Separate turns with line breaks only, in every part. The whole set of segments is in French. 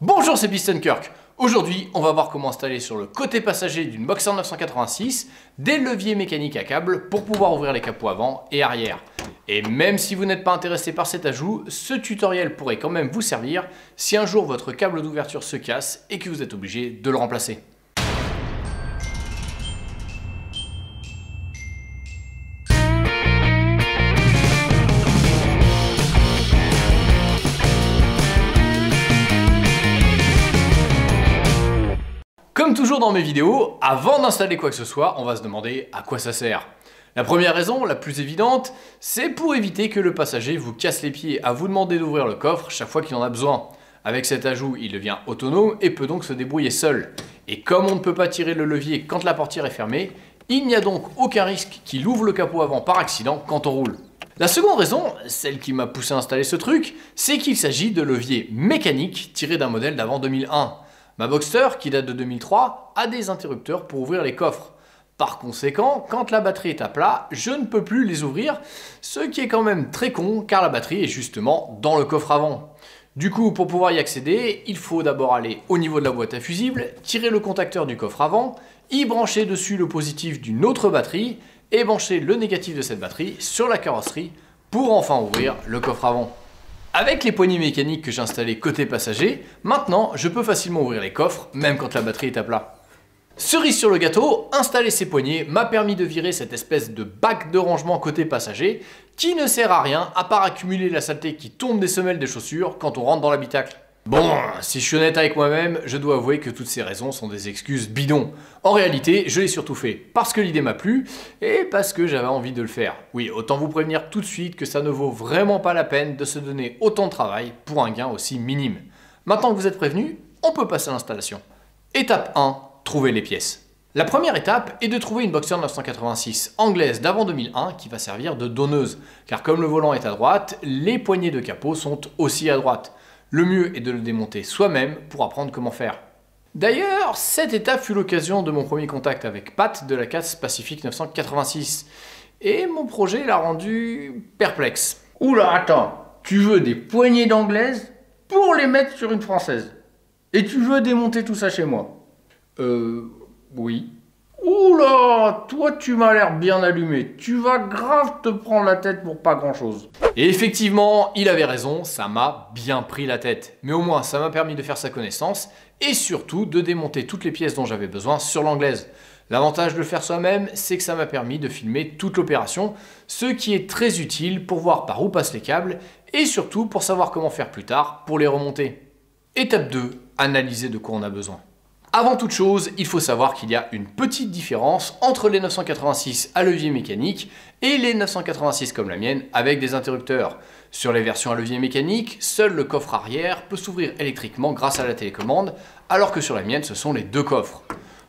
Bonjour, c'est PistonKirk. Aujourd'hui, on va voir comment installer sur le côté passager d'une Boxer 986 des leviers mécaniques à câble pour pouvoir ouvrir les capots avant et arrière. Et même si vous n'êtes pas intéressé par cet ajout, ce tutoriel pourrait quand même vous servir si un jour votre câble d'ouverture se casse et que vous êtes obligé de le remplacer. Comme toujours dans mes vidéos, avant d'installer quoi que ce soit, on va se demander à quoi ça sert. La première raison, la plus évidente, c'est pour éviter que le passager vous casse les pieds à vous demander d'ouvrir le coffre chaque fois qu'il en a besoin. Avec cet ajout, il devient autonome et peut donc se débrouiller seul. Et comme on ne peut pas tirer le levier quand la portière est fermée, il n'y a donc aucun risque qu'il ouvre le capot avant par accident quand on roule. La seconde raison, celle qui m'a poussé à installer ce truc, c'est qu'il s'agit de leviers mécaniques tirés d'un modèle d'avant 2001. Ma Boxster, qui date de 2003, a des interrupteurs pour ouvrir les coffres. Par conséquent, quand la batterie est à plat, je ne peux plus les ouvrir, ce qui est quand même très con car la batterie est justement dans le coffre avant. Du coup, pour pouvoir y accéder, il faut d'abord aller au niveau de la boîte à fusibles, tirer le contacteur du coffre avant, y brancher dessus le positif d'une autre batterie et brancher le négatif de cette batterie sur la carrosserie pour enfin ouvrir le coffre avant. Avec les poignées mécaniques que j'ai installées côté passager, maintenant je peux facilement ouvrir les coffres, même quand la batterie est à plat. Cerise sur le gâteau, installer ces poignées m'a permis de virer cette espèce de bac de rangement côté passager qui ne sert à rien à part accumuler la saleté qui tombe des semelles des chaussures quand on rentre dans l'habitacle. Bon, si je suis honnête avec moi-même, je dois avouer que toutes ces raisons sont des excuses bidons. En réalité, je l'ai surtout fait parce que l'idée m'a plu et parce que j'avais envie de le faire. Oui, autant vous prévenir tout de suite que ça ne vaut vraiment pas la peine de se donner autant de travail pour un gain aussi minime. Maintenant que vous êtes prévenus, on peut passer à l'installation. Étape 1, trouver les pièces. La première étape est de trouver une Boxer 986 anglaise d'avant 2001 qui va servir de donneuse, car comme le volant est à droite, les poignées de capot sont aussi à droite. Le mieux est de le démonter soi-même pour apprendre comment faire. D'ailleurs, cette étape fut l'occasion de mon premier contact avec Pat de la casse Pacific 986. Et mon projet l'a rendu perplexe.
Oula, attends, tu veux des poignées d'anglaise pour les mettre sur une française? Et tu veux démonter tout ça chez moi?
Oui.
Oula, toi tu m'as l'air bien allumé, tu vas grave te prendre la tête pour pas grand chose.
Et effectivement, il avait raison, ça m'a bien pris la tête. Mais au moins, ça m'a permis de faire sa connaissance et surtout de démonter toutes les pièces dont j'avais besoin sur l'anglaise. L'avantage de le faire soi-même, c'est que ça m'a permis de filmer toute l'opération, ce qui est très utile pour voir par où passent les câbles et surtout pour savoir comment faire plus tard pour les remonter. Étape 2, analyser de quoi on a besoin. Avant toute chose, il faut savoir qu'il y a une petite différence entre les 986 à levier mécanique et les 986 comme la mienne avec des interrupteurs. Sur les versions à levier mécanique, seul le coffre arrière peut s'ouvrir électriquement grâce à la télécommande, alors que sur la mienne, ce sont les deux coffres.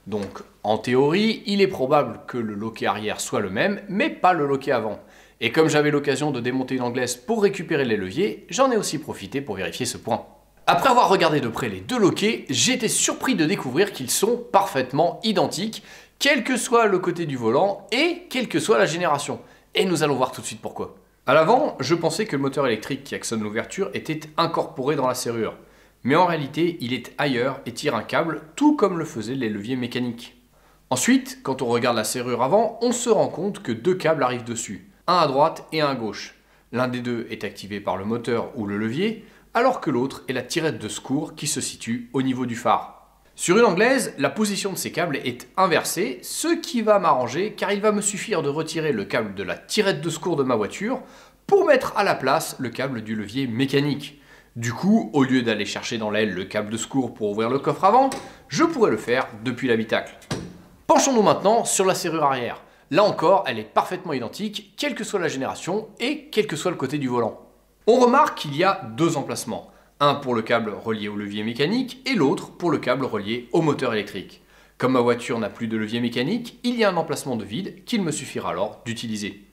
Donc, en théorie, il est probable que le loquet arrière soit le même, mais pas le loquet avant. Et comme j'avais l'occasion de démonter une anglaise pour récupérer les leviers, j'en ai aussi profité pour vérifier ce point. Après avoir regardé de près les deux loquets, j'ai été surpris de découvrir qu'ils sont parfaitement identiques, quel que soit le côté du volant et quelle que soit la génération. Et nous allons voir tout de suite pourquoi. À l'avant, je pensais que le moteur électrique qui actionne l'ouverture était incorporé dans la serrure. Mais en réalité, il est ailleurs et tire un câble, tout comme le faisaient les leviers mécaniques. Ensuite, quand on regarde la serrure avant, on se rend compte que deux câbles arrivent dessus, un à droite et un à gauche. L'un des deux est activé par le moteur ou le levier, alors que l'autre est la tirette de secours qui se situe au niveau du phare. Sur une anglaise, la position de ces câbles est inversée, ce qui va m'arranger car il va me suffire de retirer le câble de la tirette de secours de ma voiture pour mettre à la place le câble du levier mécanique. Du coup, au lieu d'aller chercher dans l'aile le câble de secours pour ouvrir le coffre avant, je pourrais le faire depuis l'habitacle. Penchons-nous maintenant sur la serrure arrière. Là encore, elle est parfaitement identique, quelle que soit la génération et quel que soit le côté du volant. On remarque qu'il y a deux emplacements, un pour le câble relié au levier mécanique et l'autre pour le câble relié au moteur électrique. Comme ma voiture n'a plus de levier mécanique, il y a un emplacement de vide qu'il me suffira alors d'utiliser.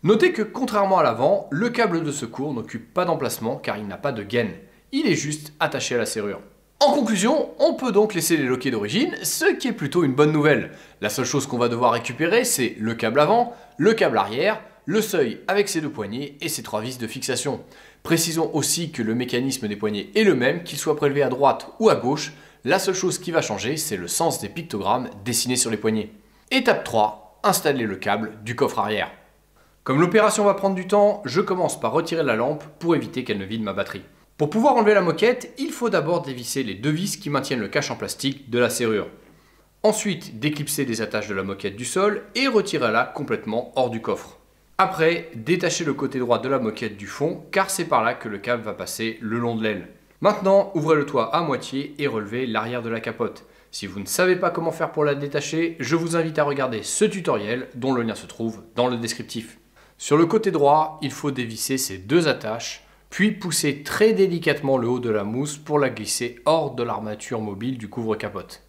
Notez que contrairement à l'avant, le câble de secours n'occupe pas d'emplacement car il n'a pas de gaine, il est juste attaché à la serrure. En conclusion, on peut donc laisser les loquets d'origine, ce qui est plutôt une bonne nouvelle. La seule chose qu'on va devoir récupérer, c'est le câble avant, le câble arrière, le seuil avec ses deux poignées et ses trois vis de fixation. Précisons aussi que le mécanisme des poignées est le même, qu'il soit prélevé à droite ou à gauche. La seule chose qui va changer, c'est le sens des pictogrammes dessinés sur les poignées. Étape 3, installer le câble du coffre arrière. Comme l'opération va prendre du temps, je commence par retirer la lampe pour éviter qu'elle ne vide ma batterie. Pour pouvoir enlever la moquette, il faut d'abord dévisser les deux vis qui maintiennent le cache en plastique de la serrure. Ensuite, déclipser les attaches de la moquette du sol et retirer-la complètement hors du coffre. Après, détachez le côté droit de la moquette du fond car c'est par là que le câble va passer le long de l'aile. Maintenant, ouvrez le toit à moitié et relevez l'arrière de la capote. Si vous ne savez pas comment faire pour la détacher, je vous invite à regarder ce tutoriel dont le lien se trouve dans le descriptif. Sur le côté droit, il faut dévisser ces deux attaches, puis pousser très délicatement le haut de la mousse pour la glisser hors de l'armature mobile du couvre-capote.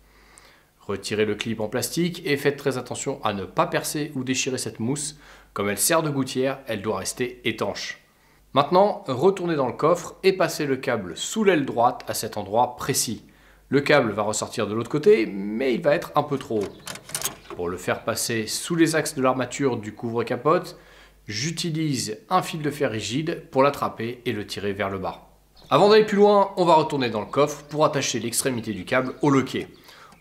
Retirez le clip en plastique et faites très attention à ne pas percer ou déchirer cette mousse. Comme elle sert de gouttière, elle doit rester étanche. Maintenant, retournez dans le coffre et passez le câble sous l'aile droite à cet endroit précis. Le câble va ressortir de l'autre côté, mais il va être un peu trop haut. Pour le faire passer sous les axes de l'armature du couvre-capote, j'utilise un fil de fer rigide pour l'attraper et le tirer vers le bas. Avant d'aller plus loin, on va retourner dans le coffre pour attacher l'extrémité du câble au loquet.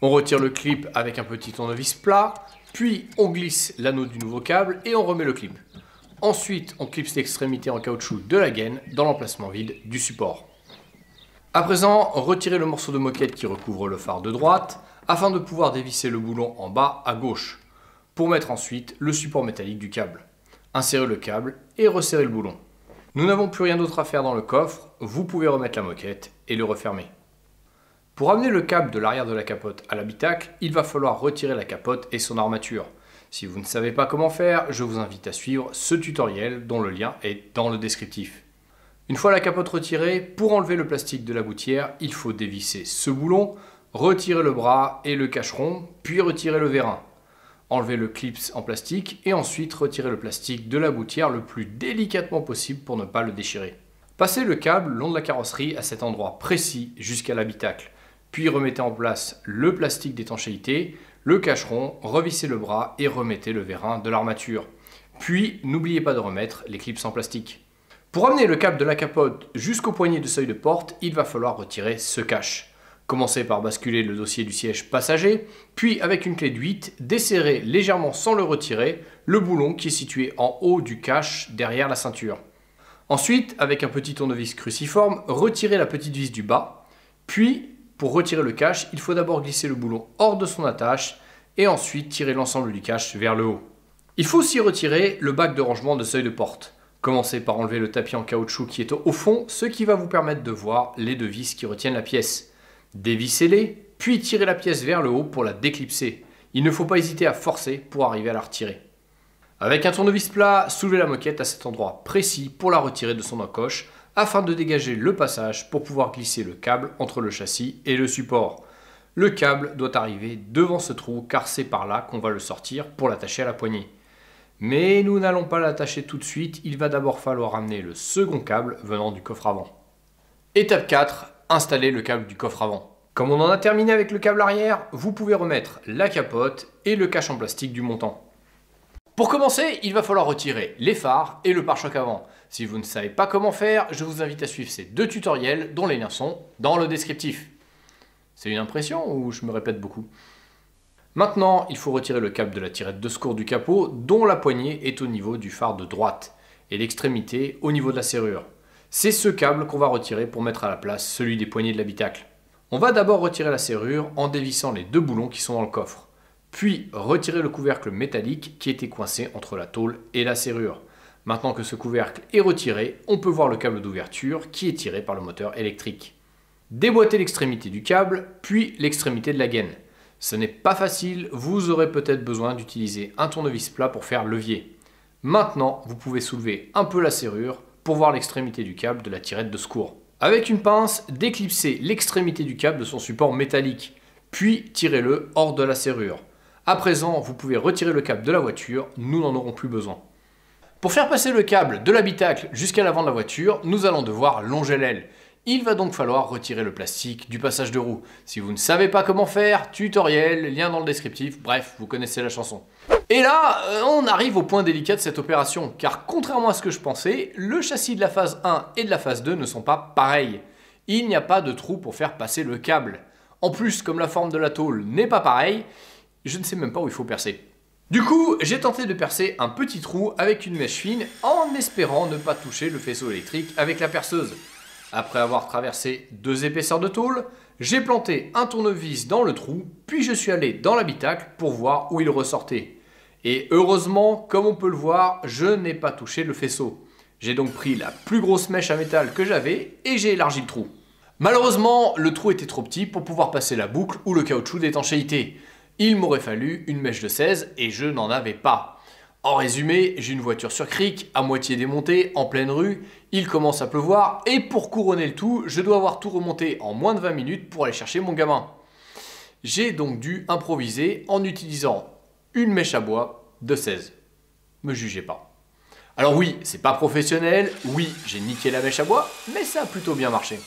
On retire le clip avec un petit tournevis plat, puis on glisse l'anneau du nouveau câble et on remet le clip. Ensuite, on clipse l'extrémité en caoutchouc de la gaine dans l'emplacement vide du support. À présent, retirez le morceau de moquette qui recouvre le phare de droite afin de pouvoir dévisser le boulon en bas à gauche pour mettre ensuite le support métallique du câble. Insérez le câble et resserrez le boulon. Nous n'avons plus rien d'autre à faire dans le coffre, vous pouvez remettre la moquette et le refermer. Pour amener le câble de l'arrière de la capote à l'habitacle, il va falloir retirer la capote et son armature. Si vous ne savez pas comment faire, je vous invite à suivre ce tutoriel dont le lien est dans le descriptif. Une fois la capote retirée, pour enlever le plastique de la gouttière, il faut dévisser ce boulon, retirer le bras et le cacheron, puis retirer le vérin. Enlevez le clip en plastique et ensuite retirez le plastique de la gouttière le plus délicatement possible pour ne pas le déchirer. Passez le câble le long de la carrosserie à cet endroit précis jusqu'à l'habitacle. Puis remettez en place le plastique d'étanchéité, le cacheron, revissez le bras et remettez le vérin de l'armature. Puis n'oubliez pas de remettre les clips en plastique. Pour amener le câble de la capote jusqu'au poignet de seuil de porte, il va falloir retirer ce cache. Commencez par basculer le dossier du siège passager, puis avec une clé de 8, desserrez légèrement sans le retirer le boulon qui est situé en haut du cache derrière la ceinture. Ensuite, avec un petit tournevis cruciforme, retirez la petite vis du bas, puis pour retirer le cache, il faut d'abord glisser le boulon hors de son attache et ensuite tirer l'ensemble du cache vers le haut. Il faut aussi retirer le bac de rangement de seuil de porte. Commencez par enlever le tapis en caoutchouc qui est au fond, ce qui va vous permettre de voir les deux vis qui retiennent la pièce. Dévissez-les, puis tirez la pièce vers le haut pour la déclipser. Il ne faut pas hésiter à forcer pour arriver à la retirer. Avec un tournevis plat, soulevez la moquette à cet endroit précis pour la retirer de son encoche afin de dégager le passage pour pouvoir glisser le câble entre le châssis et le support. Le câble doit arriver devant ce trou car c'est par là qu'on va le sortir pour l'attacher à la poignée. Mais nous n'allons pas l'attacher tout de suite, il va d'abord falloir amener le second câble venant du coffre avant. Étape 4, installer le câble du coffre avant. Comme on en a terminé avec le câble arrière, vous pouvez remettre la capote et le cache en plastique du montant. Pour commencer, il va falloir retirer les phares et le pare-choc avant. Si vous ne savez pas comment faire, je vous invite à suivre ces deux tutoriels dont les liens sont dans le descriptif. C'est une impression ou je me répète beaucoup? Maintenant, il faut retirer le câble de la tirette de secours du capot dont la poignée est au niveau du phare de droite et l'extrémité au niveau de la serrure. C'est ce câble qu'on va retirer pour mettre à la place celui des poignées de l'habitacle. On va d'abord retirer la serrure en dévissant les deux boulons qui sont dans le coffre. Puis retirer le couvercle métallique qui était coincé entre la tôle et la serrure. Maintenant que ce couvercle est retiré, on peut voir le câble d'ouverture qui est tiré par le moteur électrique. Déboîtez l'extrémité du câble, puis l'extrémité de la gaine. Ce n'est pas facile, vous aurez peut-être besoin d'utiliser un tournevis plat pour faire levier. Maintenant, vous pouvez soulever un peu la serrure pour voir l'extrémité du câble de la tirette de secours. Avec une pince, déclipsez l'extrémité du câble de son support métallique, puis tirez-le hors de la serrure. À présent, vous pouvez retirer le câble de la voiture, nous n'en aurons plus besoin. Pour faire passer le câble de l'habitacle jusqu'à l'avant de la voiture, nous allons devoir longer l'aile. Il va donc falloir retirer le plastique du passage de roue. Si vous ne savez pas comment faire, tutoriel, lien dans le descriptif, bref, vous connaissez la chanson. Et là, on arrive au point délicat de cette opération, car contrairement à ce que je pensais, le châssis de la phase 1 et de la phase 2 ne sont pas pareils. Il n'y a pas de trou pour faire passer le câble. En plus, comme la forme de la tôle n'est pas pareille, je ne sais même pas où il faut percer. Du coup, j'ai tenté de percer un petit trou avec une mèche fine en espérant ne pas toucher le faisceau électrique avec la perceuse. Après avoir traversé 2 épaisseurs de tôle, j'ai planté un tournevis dans le trou, puis je suis allé dans l'habitacle pour voir où il ressortait. Et heureusement, comme on peut le voir, je n'ai pas touché le faisceau. J'ai donc pris la plus grosse mèche à métal que j'avais et j'ai élargi le trou. Malheureusement, le trou était trop petit pour pouvoir passer la boucle ou le caoutchouc d'étanchéité. Il m'aurait fallu une mèche de 16 et je n'en avais pas. En résumé, j'ai une voiture sur cric, à moitié démontée, en pleine rue, il commence à pleuvoir et pour couronner le tout, je dois avoir tout remonté en moins de 20 minutes pour aller chercher mon gamin. J'ai donc dû improviser en utilisant une mèche à bois de 16. Me jugez pas. Alors oui, c'est pas professionnel, oui, j'ai niqué la mèche à bois, mais ça a plutôt bien marché.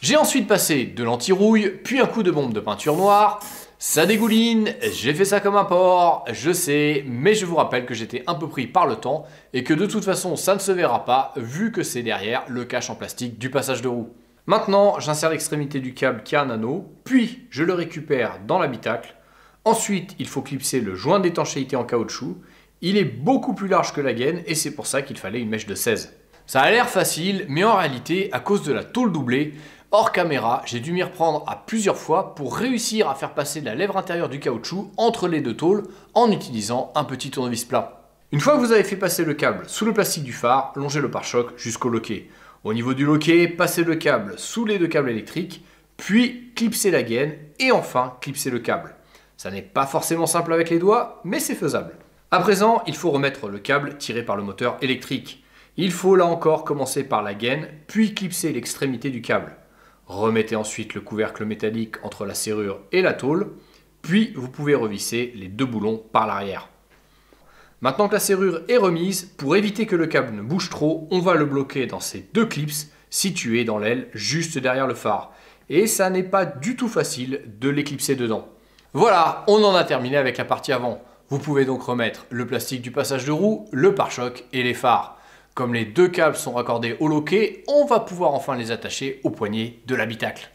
J'ai ensuite passé de l'anti-rouille, puis un coup de bombe de peinture noire. Ça dégouline, j'ai fait ça comme un porc, je sais, mais je vous rappelle que j'étais un peu pris par le temps et que de toute façon ça ne se verra pas vu que c'est derrière le cache en plastique du passage de roue. Maintenant, j'insère l'extrémité du câble qui a un anneau, puis je le récupère dans l'habitacle. Ensuite, il faut clipser le joint d'étanchéité en caoutchouc. Il est beaucoup plus large que la gaine et c'est pour ça qu'il fallait une mèche de 16. Ça a l'air facile, mais en réalité, à cause de la tôle doublée, hors caméra, j'ai dû m'y reprendre à plusieurs fois pour réussir à faire passer la lèvre intérieure du caoutchouc entre les deux tôles en utilisant un petit tournevis plat. Une fois que vous avez fait passer le câble sous le plastique du phare, longez le pare-choc jusqu'au loquet. Au niveau du loquet, passez le câble sous les 2 câbles électriques, puis clipsez la gaine et enfin clipsez le câble. Ça n'est pas forcément simple avec les doigts, mais c'est faisable. À présent, il faut remettre le câble tiré par le moteur électrique. Il faut là encore commencer par la gaine, puis clipser l'extrémité du câble. Remettez ensuite le couvercle métallique entre la serrure et la tôle, puis vous pouvez revisser les 2 boulons par l'arrière. Maintenant que la serrure est remise, pour éviter que le câble ne bouge trop, on va le bloquer dans ces 2 clips situés dans l'aile juste derrière le phare. Et ça n'est pas du tout facile de les clipser dedans. Voilà, on en a terminé avec la partie avant. Vous pouvez donc remettre le plastique du passage de roue, le pare-choc et les phares. Comme les 2 câbles sont raccordés au loquet, on va pouvoir enfin les attacher au poignet de l'habitacle.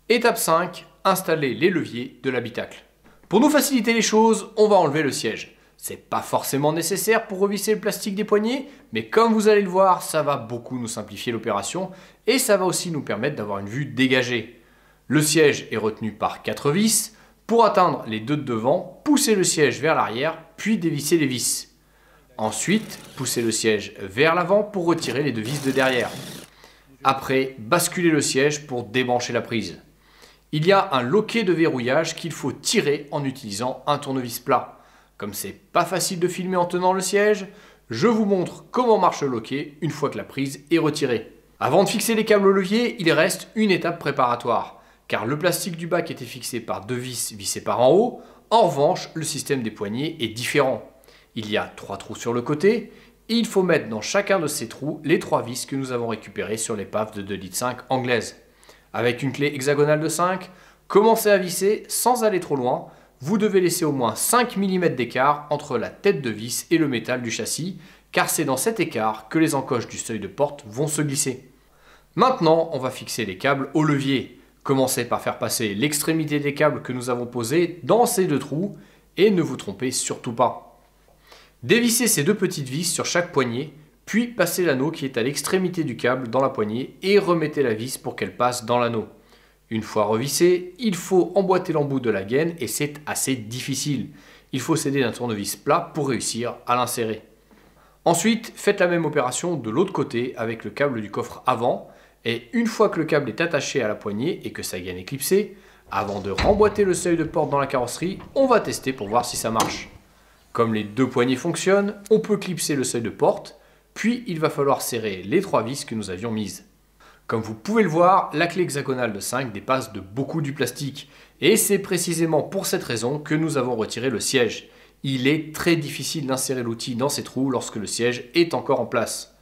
Étape 5, installer les leviers de l'habitacle. Pour nous faciliter les choses, on va enlever le siège. C'est pas forcément nécessaire pour revisser le plastique des poignets, mais comme vous allez le voir, ça va beaucoup nous simplifier l'opération et ça va aussi nous permettre d'avoir une vue dégagée. Le siège est retenu par 4 vis. Pour atteindre les 2 de devant, poussez le siège vers l'arrière, puis dévissez les vis. Ensuite, poussez le siège vers l'avant pour retirer les 2 vis de derrière. Après, basculez le siège pour débrancher la prise. Il y a un loquet de verrouillage qu'il faut tirer en utilisant un tournevis plat. Comme c'est pas facile de filmer en tenant le siège, je vous montre comment marche le loquet une fois que la prise est retirée. Avant de fixer les câbles au levier, il reste une étape préparatoire, car le plastique du bac était fixé par 2 vis vissées par en haut. En revanche, le système des poignets est différent. Il y a 3 trous sur le côté et il faut mettre dans chacun de ces trous les 3 vis que nous avons récupérées sur l'épave de 2,5 litres anglaise. Avec une clé hexagonale de 5, commencez à visser sans aller trop loin. Vous devez laisser au moins 5 mm d'écart entre la tête de vis et le métal du châssis, car c'est dans cet écart que les encoches du seuil de porte vont se glisser. Maintenant, on va fixer les câbles au levier. Commencez par faire passer l'extrémité des câbles que nous avons posés dans ces 2 trous et ne vous trompez surtout pas. Dévissez ces 2 petites vis sur chaque poignet, puis passez l'anneau qui est à l'extrémité du câble dans la poignée et remettez la vis pour qu'elle passe dans l'anneau. Une fois revissé, il faut emboîter l'embout de la gaine et c'est assez difficile. Il faut s'aider d'un tournevis plat pour réussir à l'insérer. Ensuite, faites la même opération de l'autre côté avec le câble du coffre avant et une fois que le câble est attaché à la poignée et que sa gaine est clipsée, avant de remboîter le seuil de porte dans la carrosserie, on va tester pour voir si ça marche. Comme les 2 poignées fonctionnent, on peut clipser le seuil de porte, puis il va falloir serrer les 3 vis que nous avions mises. Comme vous pouvez le voir, la clé hexagonale de 5 dépasse de beaucoup du plastique. Et c'est précisément pour cette raison que nous avons retiré le siège. Il est très difficile d'insérer l'outil dans ces trous lorsque le siège est encore en place.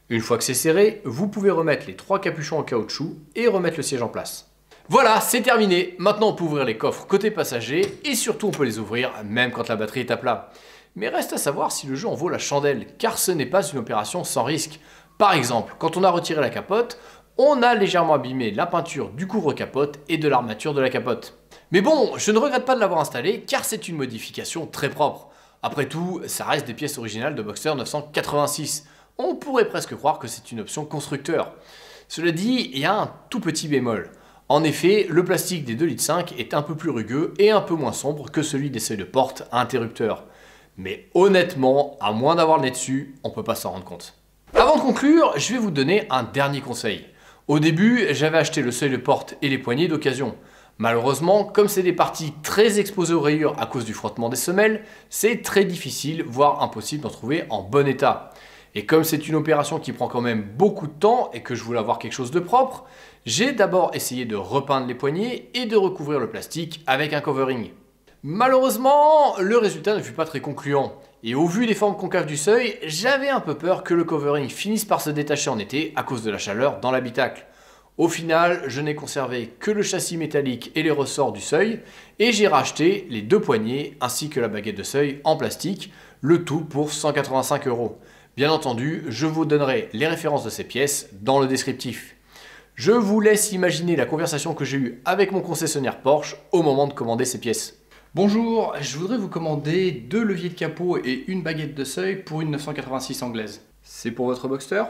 Une fois que c'est serré, vous pouvez remettre les 3 capuchons en caoutchouc et remettre le siège en place. Voilà, c'est terminé. Maintenant, on peut ouvrir les coffres côté passager et surtout, on peut les ouvrir même quand la batterie est à plat. Mais reste à savoir si le jeu en vaut la chandelle, car ce n'est pas une opération sans risque. Par exemple, quand on a retiré la capote, on a légèrement abîmé la peinture du couvre-capote et de l'armature de la capote. Mais bon, je ne regrette pas de l'avoir installé, car c'est une modification très propre. Après tout, ça reste des pièces originales de Boxster 986. On pourrait presque croire que c'est une option constructeur. Cela dit, il y a un tout petit bémol. En effet, le plastique des 2,5 litres est un peu plus rugueux et un peu moins sombre que celui des seuils de porte à interrupteur. Mais honnêtement, à moins d'avoir le nez dessus, on peut pas s'en rendre compte. Avant de conclure, je vais vous donner un dernier conseil. Au début, j'avais acheté le seuil de porte et les poignées d'occasion. Malheureusement, comme c'est des parties très exposées aux rayures à cause du frottement des semelles, c'est très difficile, voire impossible d'en trouver en bon état. Et comme c'est une opération qui prend quand même beaucoup de temps et que je voulais avoir quelque chose de propre, j'ai d'abord essayé de repeindre les poignées et de recouvrir le plastique avec un covering. Malheureusement, le résultat ne fut pas très concluant. Et au vu des formes concaves du seuil, j'avais un peu peur que le covering finisse par se détacher en été à cause de la chaleur dans l'habitacle. Au final, je n'ai conservé que le châssis métallique et les ressorts du seuil, et j'ai racheté les 2 poignées ainsi que la baguette de seuil en plastique, le tout pour 185 €. Bien entendu, je vous donnerai les références de ces pièces dans le descriptif. Je vous laisse imaginer la conversation que j'ai eue avec mon concessionnaire Porsche au moment de commander ces pièces.
Bonjour, je voudrais vous commander 2 leviers de capot et une baguette de seuil pour une 986 anglaise. C'est pour votre Boxster?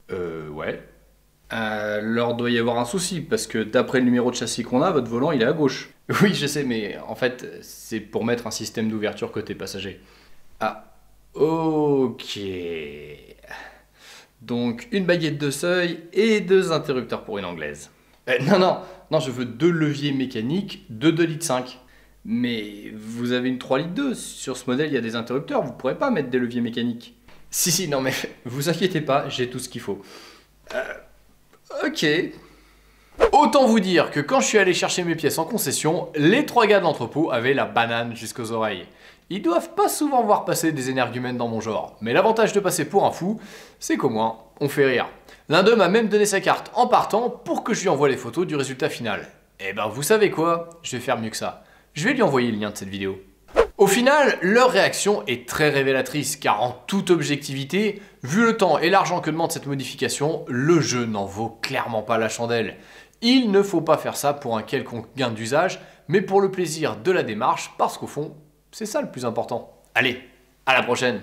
Ouais.
Alors doit y avoir un souci, parce que d'après le numéro de châssis qu'on a, votre volant il est à gauche.
Oui, je sais, mais en fait, c'est pour mettre un système d'ouverture côté passager.
Ah, ok. Donc une baguette de seuil et 2 interrupteurs pour une anglaise. Non, je veux 2 leviers mécaniques de 2,5 litres. Mais vous avez une 3,2 litres. Sur ce modèle, il y a des interrupteurs, vous pourrez pas mettre des leviers mécaniques.
Si, non mais
Vous inquiétez pas, j'ai tout ce qu'il faut. Ok.
autant vous dire que quand je suis allé chercher mes pièces en concession, les 3 gars de l'entrepôt avaient la banane jusqu'aux oreilles. Ils doivent pas souvent voir passer des énergumènes dans mon genre, mais l'avantage de passer pour un fou, c'est qu'au moins, on fait rire. L'un d'eux m'a même donné sa carte en partant pour que je lui envoie les photos du résultat final. Et ben vous savez quoi, je vais faire mieux que ça. Je vais lui envoyer le lien de cette vidéo. Au final, leur réaction est très révélatrice, car en toute objectivité, vu le temps et l'argent que demande cette modification, le jeu n'en vaut clairement pas la chandelle. Il ne faut pas faire ça pour un quelconque gain d'usage, mais pour le plaisir de la démarche, parce qu'au fond, c'est ça le plus important. Allez, à la prochaine!